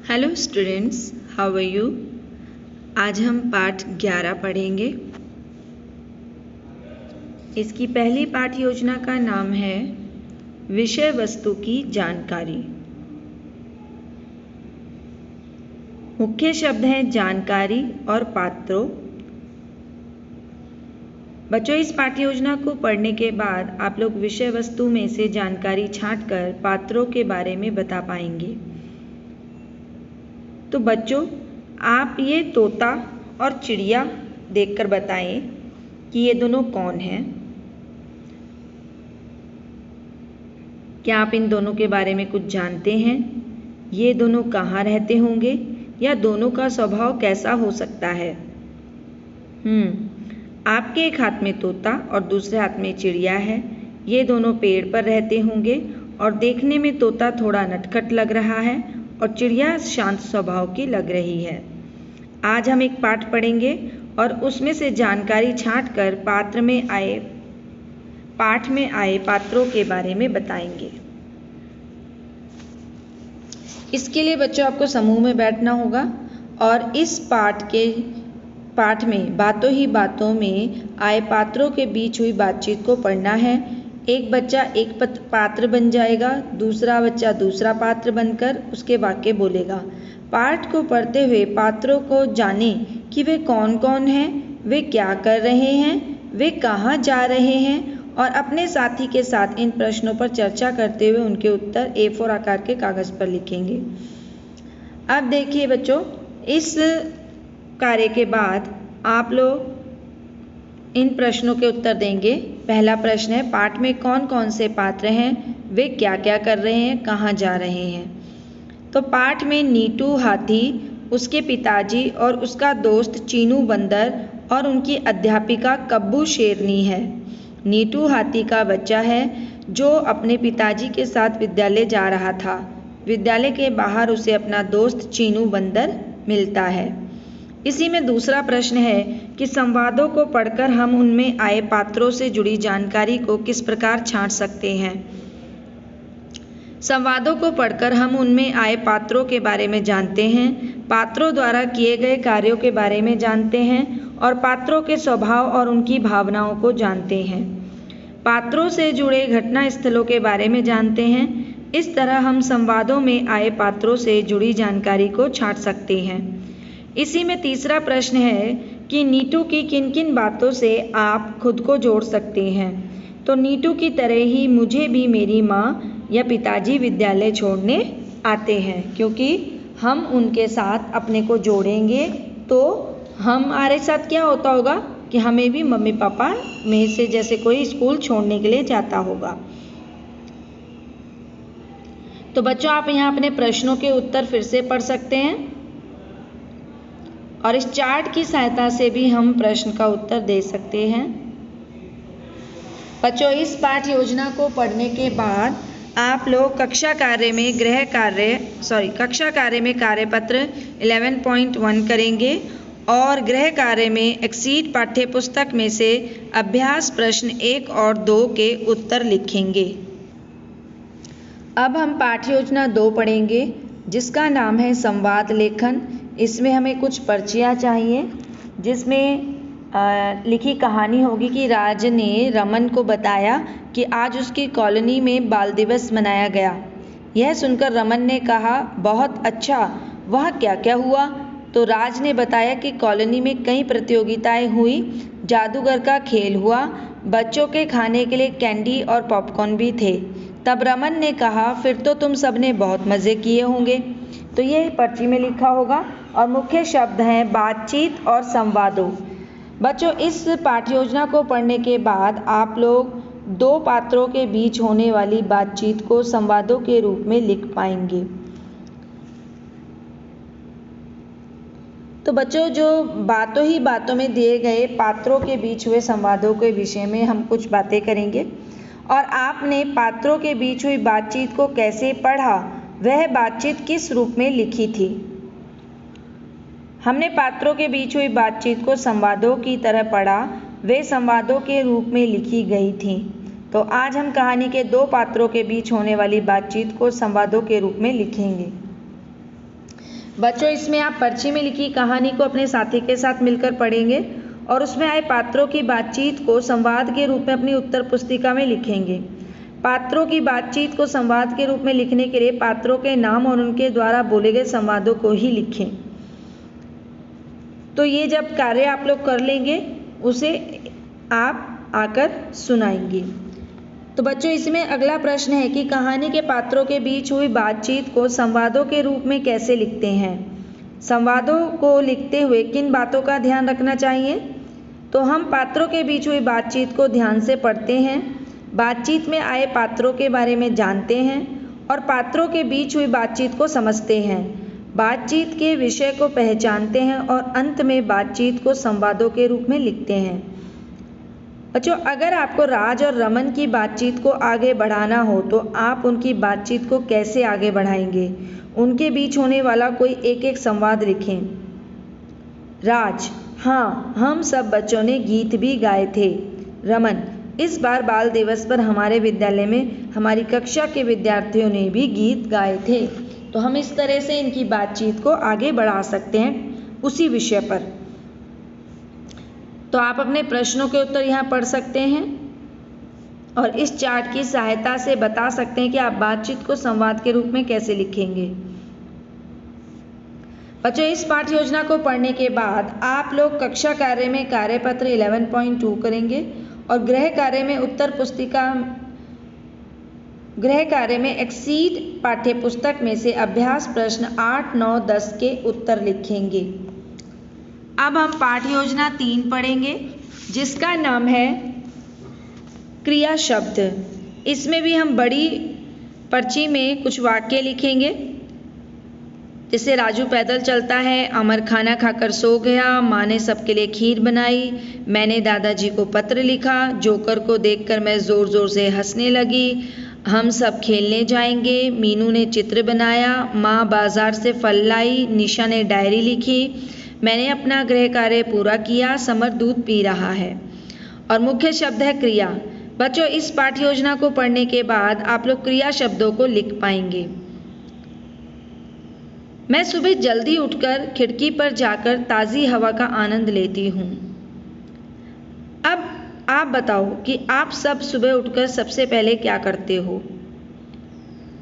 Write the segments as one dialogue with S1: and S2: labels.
S1: Hello students, how are you. आज हम पाठ 11 पढ़ेंगे। इसकी पहली पाठ योजना का नाम है विषय वस्तु की जानकारी। मुख्य शब्द हैं जानकारी और पात्रों। बच्चों, इस पाठ्य योजना को पढ़ने के बाद आप लोग विषय वस्तु में से जानकारी छांटकर पात्रों के बारे में बता पाएंगे। तो बच्चों, आप ये तोता और चिड़िया देखकर बताएं कि ये दोनों कौन हैं। क्या आप इन दोनों के बारे में कुछ जानते हैं? ये दोनों कहाँ रहते होंगे या दोनों का स्वभाव कैसा हो सकता है? आपके एक हाथ में तोता और दूसरे हाथ में चिड़िया है। ये दोनों पेड़ पर रहते होंगे और देखने में तोता थोड़ा नटखट लग रहा है और चिड़िया शांत स्वभाव की लग रही है। आज हम एक पाठ पढ़ेंगे और उसमें से जानकारी छांटकर पाठ में आए पात्रों के बारे में बताएंगे। इसके लिए बच्चों आपको समूह में बैठना होगा और इस पाठ में बातों ही बातों में आए पात्रों के बीच हुई बातचीत को पढ़ना है। एक बच्चा एक पात्र बन जाएगा, दूसरा बच्चा दूसरा पात्र बनकर उसके वाक्य बोलेगा। पाठ को पढ़ते हुए पात्रों को जानें कि वे कौन कौन हैं, वे क्या कर रहे हैं, वे कहाँ जा रहे हैं और अपने साथी के साथ इन प्रश्नों पर चर्चा करते हुए उनके उत्तर A4 आकार के कागज़ पर लिखेंगे। अब देखिए बच्चों, इस कार्य के बाद आप लोग इन प्रश्नों के उत्तर देंगे। पहला प्रश्न है, पाठ में कौन कौन से पात्र हैं, वे क्या क्या कर रहे हैं, कहाँ जा रहे हैं। तो पाठ में नीटू हाथी, उसके पिताजी और उसका दोस्त चीनू बंदर और उनकी अध्यापिका कब्बू शेरनी है। नीटू हाथी का बच्चा है जो अपने पिताजी के साथ विद्यालय जा रहा था। विद्यालय के बाहर उसे अपना दोस्त चीनू बंदर मिलता है। इसी में दूसरा प्रश्न है कि संवादों को पढ़कर हम उनमें आए पात्रों से जुड़ी जानकारी को किस प्रकार छांट सकते हैं। संवादों को पढ़कर हम उनमें आए पात्रों के बारे में जानते हैं, पात्रों द्वारा किए गए कार्यों के बारे में जानते हैं और पात्रों के स्वभाव और उनकी भावनाओं को जानते हैं। पात्रों से जुड़े घटना स्थलों के बारे में जानते हैं। इस तरह हम संवादों में आए पात्रों से जुड़ी जानकारी को छांट सकते हैं। इसी में तीसरा प्रश्न है कि नीटू की किन किन बातों से आप खुद को जोड़ सकते हैं। तो नीटू की तरह ही मुझे भी मेरी माँ या पिताजी विद्यालय छोड़ने आते हैं, क्योंकि हम उनके साथ अपने को जोड़ेंगे तो हमारे साथ क्या होता होगा कि हमें भी मम्मी पापा में से जैसे कोई स्कूल छोड़ने के लिए जाता होगा। तो बच्चों, आप यहाँ अपने प्रश्नों के उत्तर फिर से पढ़ सकते हैं और इस चार्ट की सहायता से भी हम प्रश्न का उत्तर दे सकते हैं। बच्चों, इस पाठ योजना को पढ़ने के बाद आप लोग कक्षा कार्य में कार्यपत्र 11.1 करेंगे और गृह कार्य में एक्सीड पाठ्य पुस्तक में से अभ्यास प्रश्न 1 और 2 के उत्तर लिखेंगे। अब हम पाठ्य योजना 2 पढ़ेंगे जिसका नाम है संवाद लेखन। इसमें हमें कुछ पर्चियाँ चाहिए जिसमें लिखी कहानी होगी कि राज ने रमन को बताया कि आज उसकी कॉलोनी में बाल दिवस मनाया गया। यह सुनकर रमन ने कहा, बहुत अच्छा, वह क्या क्या हुआ? तो राज ने बताया कि कॉलोनी में कई प्रतियोगिताएं हुई, जादूगर का खेल हुआ, बच्चों के खाने के लिए कैंडी और पॉपकॉर्न भी थे। तब रमन ने कहा, फिर तो तुम सबने बहुत मज़े किए होंगे। तो ये पर्ची में लिखा होगा और मुख्य शब्द हैं बातचीत और संवादों। बच्चों, इस पाठ्य योजना को पढ़ने के बाद आप लोग 2 पात्रों के बीच होने वाली बातचीत को संवादों के रूप में लिख पाएंगे। तो बच्चों, जो बातों ही बातों में दिए गए पात्रों के बीच हुए संवादों के विषय में हम कुछ बातें करेंगे और आपने पात्रों के बीच हुई बातचीत को कैसे पढ़ा, वह बातचीत किस रूप में लिखी थी। हमने पात्रों के बीच हुई बातचीत को संवादों की तरह पढ़ा, वे संवादों के रूप में लिखी गई थी। तो आज हम कहानी के 2 पात्रों के बीच होने वाली बातचीत को संवादों के रूप में लिखेंगे। बच्चों इसमें आप पर्ची में लिखी कहानी को अपने साथी के साथ मिलकर पढ़ेंगे और उसमें आए पात्रों की बातचीत को संवाद के रूप में अपनी उत्तर पुस्तिका में लिखेंगे। पात्रों की बातचीत को संवाद के रूप में लिखने के लिए पात्रों के नाम और उनके द्वारा बोले गए संवादों को ही लिखें। तो ये जब कार्य आप लोग कर लेंगे उसे आप आकर सुनाएंगे। तो बच्चों इसमें अगला प्रश्न है कि कहानी के पात्रों के बीच हुई बातचीत को संवादों के रूप में कैसे लिखते हैं। संवादों को लिखते हुए किन बातों का ध्यान रखना चाहिए। तो हम पात्रों के बीच हुई बातचीत को ध्यान से पढ़ते हैं, बातचीत में आए पात्रों के बारे में जानते हैं और पात्रों के बीच हुई बातचीत को समझते हैं, बातचीत के विषय को पहचानते हैं और अंत में बातचीत को संवादों के रूप में लिखते हैं। बच्चों अगर आपको राज और रमन की बातचीत को आगे बढ़ाना हो तो आप उनकी बातचीत को कैसे आगे बढ़ाएंगे। उनके बीच होने वाला कोई एक एक संवाद लिखें। राज: हाँ, हम सब बच्चों ने गीत भी गाए थे। रमन: इस बार बाल दिवस पर हमारे विद्यालय में हमारी कक्षा के विद्यार्थियों ने भी गीत गाए थे। तो हम इस तरह से इनकी बातचीत को आगे बढ़ा सकते हैं उसी विषय पर। तो आप अपने प्रश्नों के उत्तर यहाँ पढ़ सकते हैं और इस चार्ट की सहायता से बता सकते हैं कि आप बातचीत को संवाद के रूप में कैसे लिखेंगे। बच्चों इस पाठ्य योजना को पढ़ने के बाद आप लोग कक्षा कार्य में कार्यपत्र 11.2 करेंगे और गृह कार्य में उत्तर पुस्तिका गृह कार्य में एक्सीड पाठ्य पुस्तक में से अभ्यास प्रश्न 8, 9, 10 के उत्तर लिखेंगे। अब हम पाठ्य योजना 3 पढ़ेंगे जिसका नाम है क्रिया शब्द। इसमें भी हम बड़ी पर्ची में कुछ वाक्य लिखेंगे, जैसे राजू पैदल चलता है, अमर खाना खाकर सो गया, माँ ने सबके लिए खीर बनाई, मैंने दादाजी को पत्र लिखा, जोकर को देखकर मैं ज़ोर ज़ोर से हंसने लगी, हम सब खेलने जाएंगे, मीनू ने चित्र बनाया, माँ बाजार से फल लाई, निशा ने डायरी लिखी, मैंने अपना गृह कार्य पूरा किया, समर दूध पी रहा है। और मुख्य शब्द है क्रिया। बच्चों इस पाठ्य योजना को पढ़ने के बाद आप लोग क्रिया शब्दों को लिख पाएंगे। मैं सुबह जल्दी उठकर खिड़की पर जाकर ताज़ी हवा का आनंद लेती हूँ। अब आप बताओ कि आप सब सुबह उठकर सबसे पहले क्या करते हो।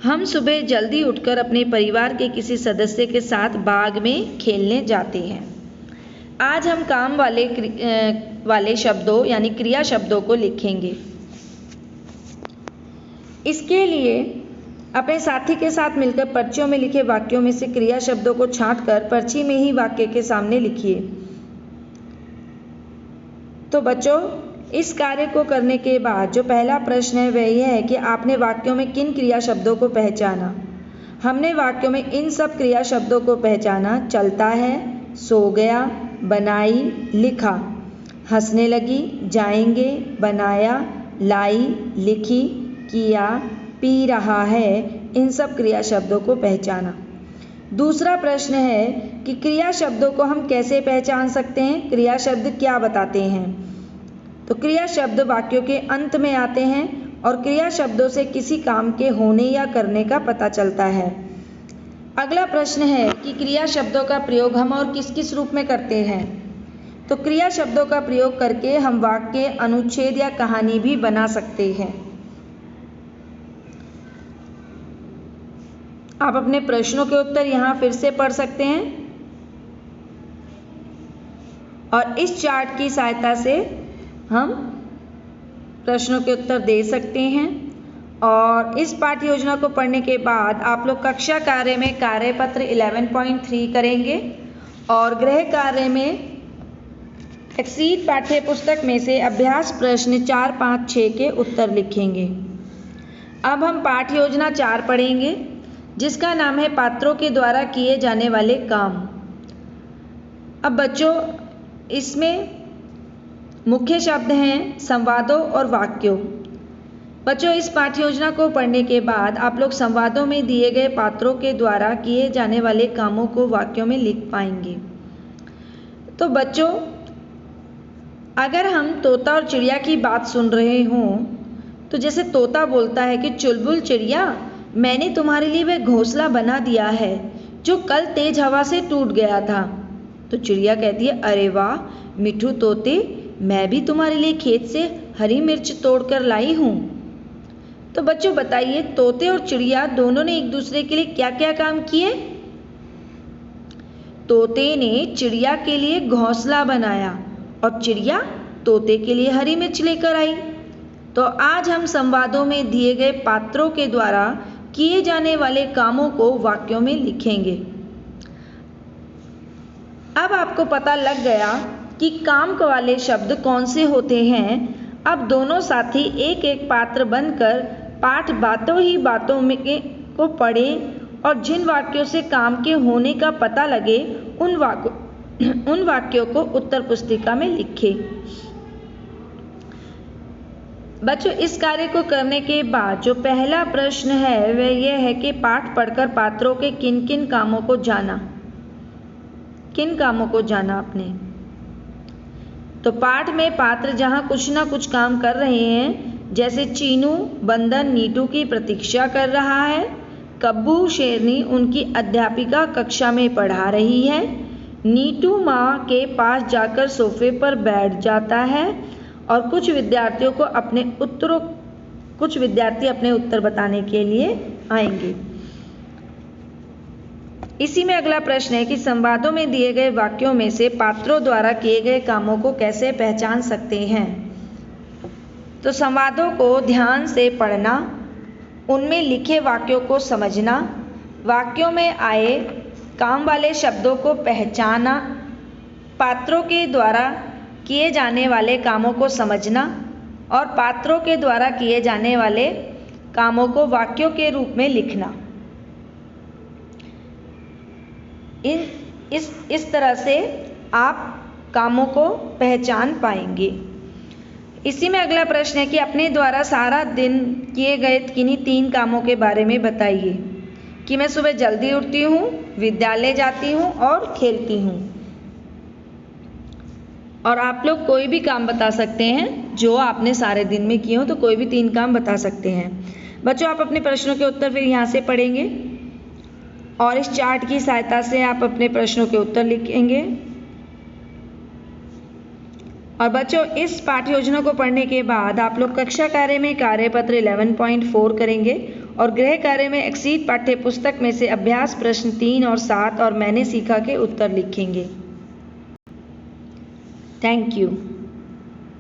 S1: हम सुबह जल्दी उठकर अपने परिवार के किसी सदस्य के साथ बाग में खेलने जाते हैं। आज हम काम वाले शब्दों यानी क्रिया शब्दों को लिखेंगे। इसके लिए अपने साथी के साथ मिलकर पर्चियों में लिखे वाक्यों में से क्रिया शब्दों को छांटकर पर्ची में ही वाक्य के सामने लिखिए। तो बच्चों इस कार्य को करने के बाद जो पहला प्रश्न है वह यह है कि आपने वाक्यों में किन क्रिया शब्दों को पहचाना। हमने वाक्यों में इन सब क्रिया शब्दों को पहचाना: चलता है, सो गया, बनाई, लिखा, हंसने लगी, जाएंगे, बनाया, लाई, लिखी, किया, पी रहा है। इन सब क्रिया शब्दों को पहचाना। दूसरा प्रश्न है कि क्रिया शब्दों को हम कैसे पहचान सकते हैं, क्रिया शब्द क्या बताते हैं। तो क्रिया शब्द वाक्यों के अंत में आते हैं और क्रिया शब्दों से किसी काम के होने या करने का पता चलता है। अगला प्रश्न है कि क्रिया शब्दों का प्रयोग हम और किस किस रूप में करते हैं। तो क्रिया शब्दों का प्रयोग करके हम वाक्य, अनुच्छेद या कहानी भी बना सकते हैं। आप अपने प्रश्नों के उत्तर यहाँ फिर से पढ़ सकते हैं और इस चार्ट की सहायता से हम प्रश्नों के उत्तर दे सकते हैं। और इस पाठ्य योजना को पढ़ने के बाद आप लोग कक्षा कार्य में कार्यपत्र 11.3 करेंगे और गृह कार्य में एक्सीड पाठ्य पुस्तक में से अभ्यास प्रश्न 4, 5, 6 के उत्तर लिखेंगे। अब हम पाठ्य योजना 4 पढ़ेंगे जिसका नाम है पात्रों के द्वारा किए जाने वाले काम। अब बच्चों इसमें मुख्य शब्द हैं संवादों और वाक्यों। बच्चों इस पाठ्य योजना को पढ़ने के बाद आप लोग संवादों में दिए गए पात्रों के द्वारा किए जाने वाले कामों को वाक्यों में लिख पाएंगे। तो बच्चों अगर हम तोता और चिड़िया की बात सुन रहे हों तो जैसे तोता बोलता है कि चुलबुल चिड़िया, मैंने तुम्हारे लिए वह घोंसला बना दिया है, जो कल तेज हवा से टूट गया था। तो चिड़िया कहती है, अरे वाह मिठू तोते, मैं भी तुम्हारे लिए खेत से हरी मिर्च तोड़कर लाई हूँ। तो बच्चों बताइए, तोते और चिड़िया दोनों ने एक दूसरे के लिए क्या क्या काम किए? तोते ने चिड़िया के लिए घोंसला बनाया और चिड़िया तोते के लिए हरी मिर्च लेकर आई। तो आज हम संवादों में दिए गए पात्रों के द्वारा किए जाने वाले कामों को वाक्यों में लिखेंगे। अब आपको पता लग गया कि काम वाले शब्द कौन से होते हैं। अब दोनों साथी एक एक पात्र बनकर पाठ बातों ही बातों में को पढ़ें और जिन वाक्यों से काम के होने का पता लगे उन वाक्यों को उत्तर पुस्तिका में लिखें। बच्चों, इस कार्य को करने के बाद जो पहला प्रश्न है वह यह है कि पाठ पढ़कर पात्रों के किन किन कामों को जाना आपने। तो पाठ में पात्र जहां कुछ ना कुछ काम कर रहे हैं, जैसे चीनू बंदन नीटू की प्रतीक्षा कर रहा है, कब्बू शेरनी उनकी अध्यापिका कक्षा में पढ़ा रही है, नीटू माँ के पास जाकर सोफे पर बैठ जाता है और कुछ विद्यार्थी अपने उत्तर बताने के लिए आएंगे। इसी में अगला प्रश्न है कि संवादों में दिए गए वाक्यों में से पात्रों द्वारा किए गए कामों को कैसे पहचान सकते हैं। तो संवादों को ध्यान से पढ़ना, उनमें लिखे वाक्यों को समझना, वाक्यों में आए काम वाले शब्दों को पहचाना, पात्रों के द्वारा किए जाने वाले कामों को समझना और पात्रों के द्वारा किए जाने वाले कामों को वाक्यों के रूप में लिखना। इस तरह से आप कामों को पहचान पाएंगे। इसी में अगला प्रश्न है कि अपने द्वारा सारा दिन किए गए किन्हीं 3 कामों के बारे में बताइए। कि मैं सुबह जल्दी उठती हूँ, विद्यालय जाती हूँ और खेलती हूँ। और आप लोग कोई भी काम बता सकते हैं जो आपने सारे दिन में किए हो, तो कोई भी 3 काम बता सकते हैं। बच्चों, आप अपने प्रश्नों के उत्तर फिर यहाँ से पढ़ेंगे और इस चार्ट की सहायता से आप अपने प्रश्नों के उत्तर लिखेंगे। और बच्चों, इस पाठ्य योजना को पढ़ने के बाद आप लोग कक्षा कार्य में कार्यपत्र 11.4 करेंगे और गृह कार्य में एक्सीड पाठ्य पुस्तक में से अभ्यास प्रश्न 3 और 7 और मैंने सीखा के उत्तर लिखेंगे। Thank you.